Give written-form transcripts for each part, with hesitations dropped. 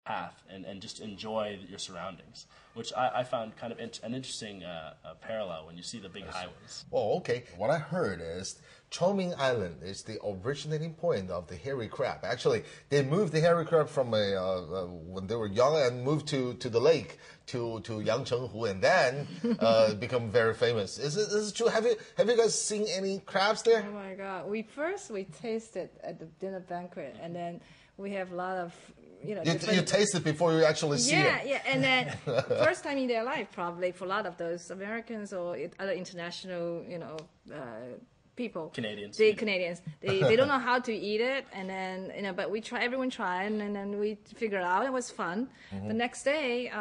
path and just enjoy your surroundings, which I found kind of an interesting parallel when you see the big highways. Oh, okay. What I heard is Chongming Island is the originating point of the hairy crab. Actually, they moved the hairy crab from when they were young and moved to the lake to Yangchenghu, and then become very famous. Is it true? Have you guys seen any crabs there? Oh my God! We tasted at the dinner banquet, and then we have a lot of you taste it before you actually see it. Yeah, and then first time in their life, probably for a lot of those Americans or other international, people. Canadians. Canadians. They don't know how to eat it, and then but everyone tried, and then we figured out it was fun. The next day,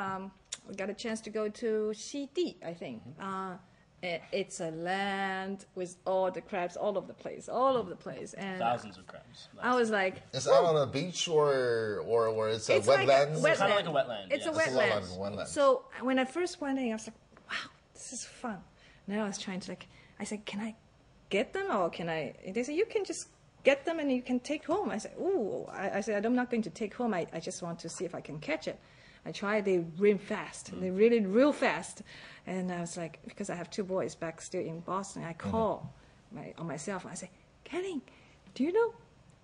we got a chance to go to Xidi, I think. It's a land with all the crabs all over the place, and thousands of crabs. I was like, is that on a beach or it's a wetland? It's kind of like a wetland. It's a wetland. So when I first went in, I was like, wow, this is fun. Now I was trying to I said, can I get them or can I? They said, you can just get them and you can take home. I said, ooh. I said, I'm not going to take home. I just want to see if I can catch it. I tried. They ran fast. They really real fast. And I was like, because I have two boys back still in Boston, I call on myself. I say, Kenny, do you know,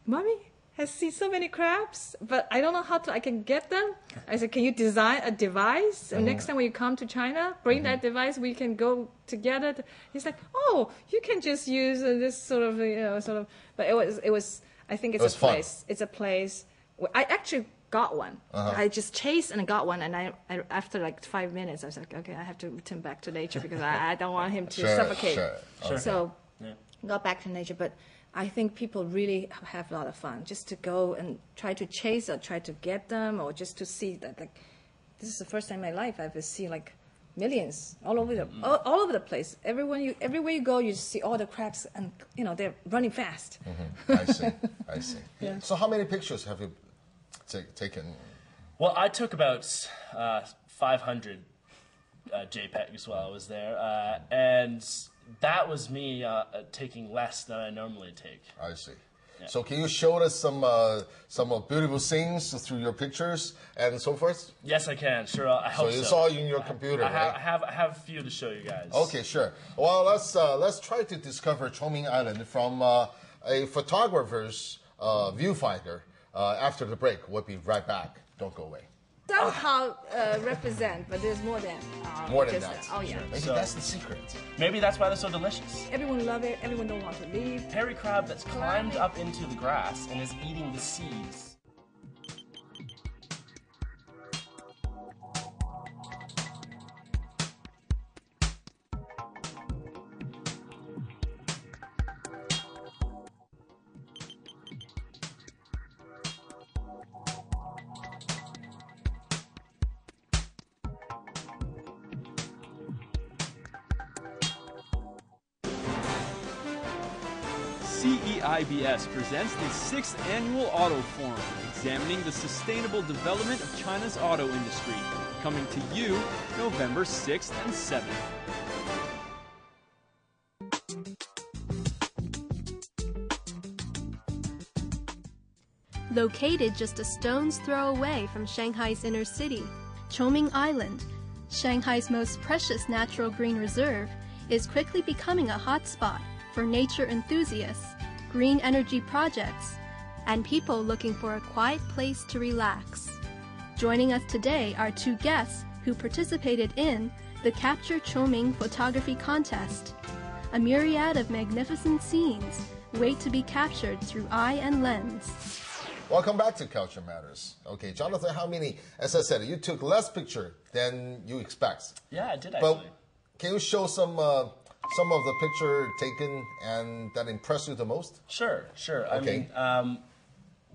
Mommy has seen so many crabs, but I don't know how I can get them. I said, can you design a device? And next time when you come to China, bring that device. We can go together. He's like, oh, you can just use this sort of. But it was. I think it's a place. Fun. It's a place. I actually got one. I just chased and got one, and I after like 5 minutes, I was like, okay, I have to return back to nature because I don't want him to suffocate. Sure. So got back to nature, but I think people really have a lot of fun just to go and try to chase or try to get them, or just to see that. Like, this is the first time in my life I've seen like millions all over all over the place. Everywhere you go, you see all the crabs, and they're running fast. I see. Yeah. So how many pictures have you taken? Well, I took about 500 JPEGs while I was there, and that was me taking less than I normally take. I see. Yeah. So can you show us some beautiful scenes through your pictures and so forth? Yes, I can. Sure, I hope so. So you saw in your computer, right? I have a few to show you guys. Okay, sure. Well, let's try to discover Chongming Island from a photographer's viewfinder. After the break, we'll be right back. Don't go away. Somehow represent, but there's more than that. Oh yeah. Maybe that's the secret. Maybe that's why they're so delicious. Everyone love it. Everyone don't want to leave. Hairy crab that's climbed up into the grass and is eating the seeds. CEIBS presents the 6th Annual Auto Forum, examining the sustainable development of China's auto industry, coming to you November 6th and 7th. Located just a stone's throw away from Shanghai's inner city, Chongming Island, Shanghai's most precious natural green reserve, is quickly becoming a hotspot for nature enthusiasts, green energy projects, and people looking for a quiet place to relax. Joining us today are two guests who participated in the Capture Chongming Photography Contest. A myriad of magnificent scenes wait to be captured through eye and lens. Welcome back to Culture Matters. Okay, Jonathan, how many, as I said, you took less picture than you expect. Yeah, I did actually. But can you show some of the picture taken and that impressed you the most? Sure. Okay. I mean,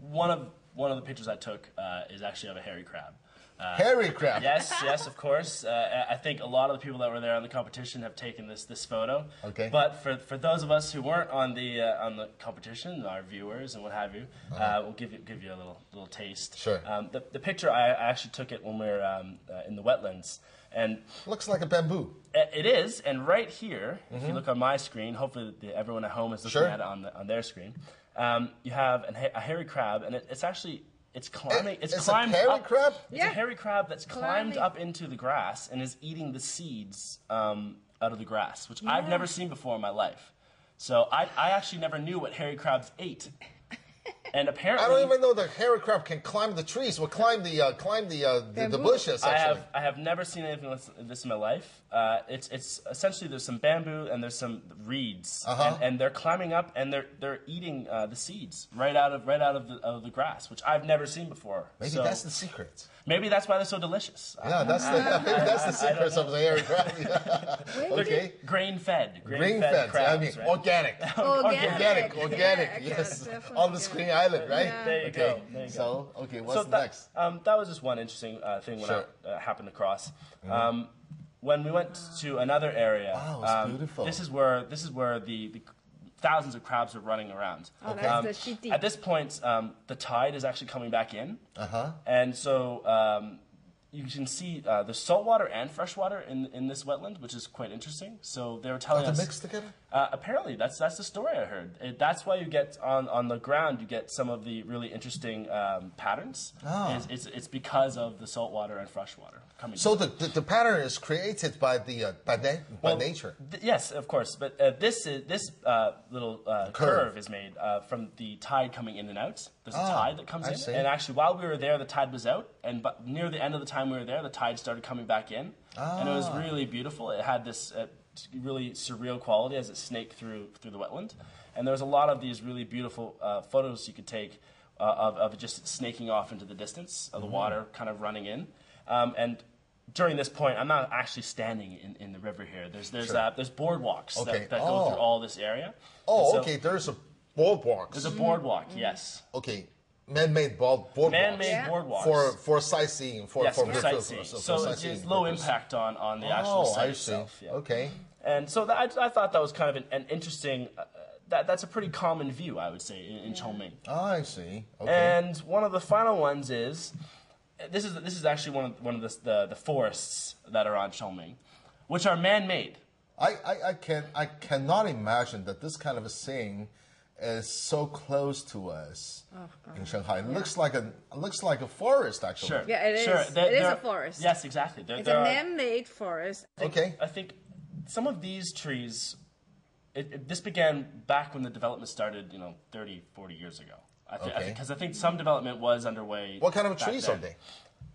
one of the pictures I took is actually of a hairy crab. Hairy crab? Yes, of course. I think a lot of the people that were there on the competition have taken this photo. Okay. But for those of us who weren't on the competition, our viewers and what have you, we'll give you a little taste. Sure. The picture I actually took it when we were in the wetlands. And looks like a bamboo. It is, and right here, if you look on my screen, hopefully everyone at home is looking at it on their screen. You have a hairy crab, and it's actually it's climbing. It's climbed a hairy up. crab? It's a hairy crab that's climbed up into the grass and is eating the seeds out of the grass, which I've never seen before in my life. So I actually never knew what hairy crabs ate. And apparently, I don't even know the hairy crab can climb the trees. Well, climb the bushes. Actually, I have never seen anything like this in my life. It's essentially there's some bamboo and there's some reeds, and they're climbing up and they're eating the seeds right out of the grass, which I've never seen before. Maybe that's the secret. Maybe that's why they're so delicious. Yeah, maybe that's the secret of the hairy crab. Okay, grain fed crabs. I mean, right? organic. Organic. Yeah, Yes, definitely, on the Screen Island, right? Yeah. There you go. There you go. So, okay, what's next? That was just one interesting thing when I happened across. When we went to another area, wow, it's beautiful. This is where the thousands of crabs are running around. Oh, that's the shidi. At this point, the tide is actually coming back in, and so you can see there's saltwater and freshwater in this wetland, which is quite interesting. So they were telling us mixed together. Apparently, that's the story I heard. That's why you get on the ground. You get some of the really interesting patterns. It's because of the saltwater and freshwater coming. So the pattern is created by nature. Yes, of course. But this little curve is made from the tide coming in and out. There's a tide that comes in, and actually, while we were there, the tide was out, and near the end of the time we were there, the tide started coming back in, and it was really beautiful. It had this really surreal quality as it snaked through the wetland, and there was a lot of these really beautiful photos you could take of just snaking off into the distance of the water kind of running in, and during this point, I'm not actually standing in the river here. There's boardwalks that go through all this area. There's a boardwalk. There's a boardwalk, yes. Okay. Man-made boardwalks. Man-made boardwalks. For sightseeing, for sightseeing. So it's low impact on the actual site itself. Yeah. Okay. And so I thought that was kind of an interesting. That's a pretty common view, I would say, in chongming. Oh, I see. Okay. And one of the final ones is this is actually one of the forests that are on chongming, which are man-made. I cannot imagine that this kind of a thing is so close to us in Shanghai. It looks like a forest, actually. Sure. Yeah, it is. Sure. It is a forest. Yes, exactly. It's a man-made forest. I think some of these trees, this began back when the development started, 30, 40 years ago. Because I think some development was underway. What kind of trees are they?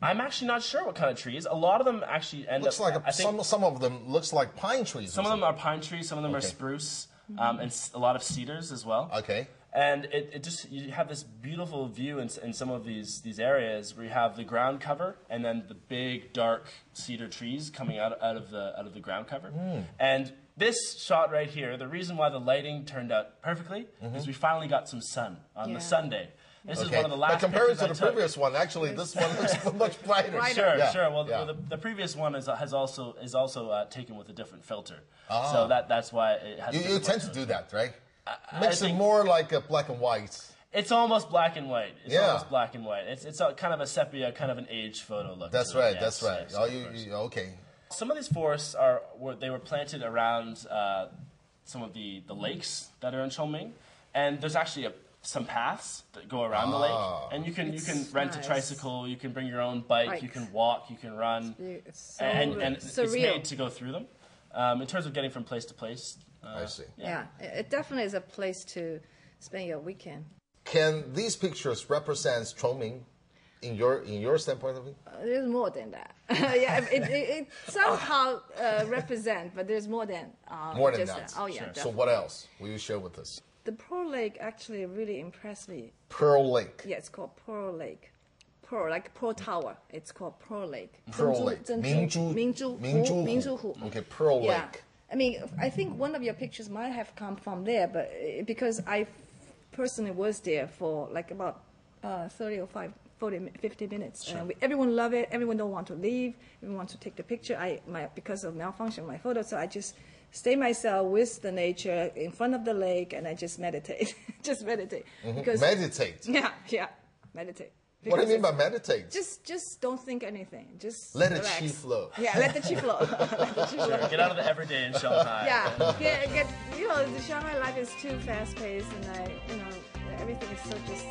I'm actually not sure what kind of trees. A lot of them actually end looks up... Like some of them looks like pine trees. Some of them are pine trees, some of them are spruce. And a lot of cedars as well. Okay. And you have this beautiful view in some of these areas where you have the ground cover and then the big dark cedar trees coming out of the ground cover. And this shot right here, the reason why the lighting turned out perfectly is we finally got some sun on the Sunday. This is one of the last. But compared to the previous one, actually, this one looks much brighter. Sure. Well, the previous one is also taken with a different filter, so that's why it has. You tend to do that, right? Makes it more like a black and white. It's almost black and white. Almost black and white. It's a kind of a sepia, kind of an aged photo look. That's right. That's right. Okay. Some of these forests were planted around some of the lakes that are in chongming, and there's actually some paths that go around the lake, and you can rent a tricycle, you can bring your own bike, you can walk, you can run, and it's made to go through them. In terms of getting from place to place, I see. Yeah, it definitely is a place to spend your weekend. Can these pictures represent chongming in your standpoint of it? There's more than that. Yeah, it somehow represent, but there's more than that. Oh yeah. Sure. So what else will you share with us? The Pearl Lake actually really impressed me. Pearl Lake. Yeah, it's called Pearl Lake. Pearl, like Pearl Tower. It's called Pearl Lake. Pearl Lake. Mingzhu Hu. Okay, Pearl Lake. I mean, I think one of your pictures might have come from there, but because I personally was there for like about 30 or 50 minutes. Sure. Everyone loved it. Everyone don't want to leave. Everyone wants to take the picture. Because of malfunction of my photo, so I just stay myself with the nature in front of the lake, and I just meditate. Just meditate. Because meditate? Yeah, meditate. What do you mean by meditate? Just don't think anything. Just let relax. the chi flow. Yeah, let the chi flow. Sure, get out of the everyday in Shanghai. Yeah, get the Shanghai life is too fast paced, and everything is so just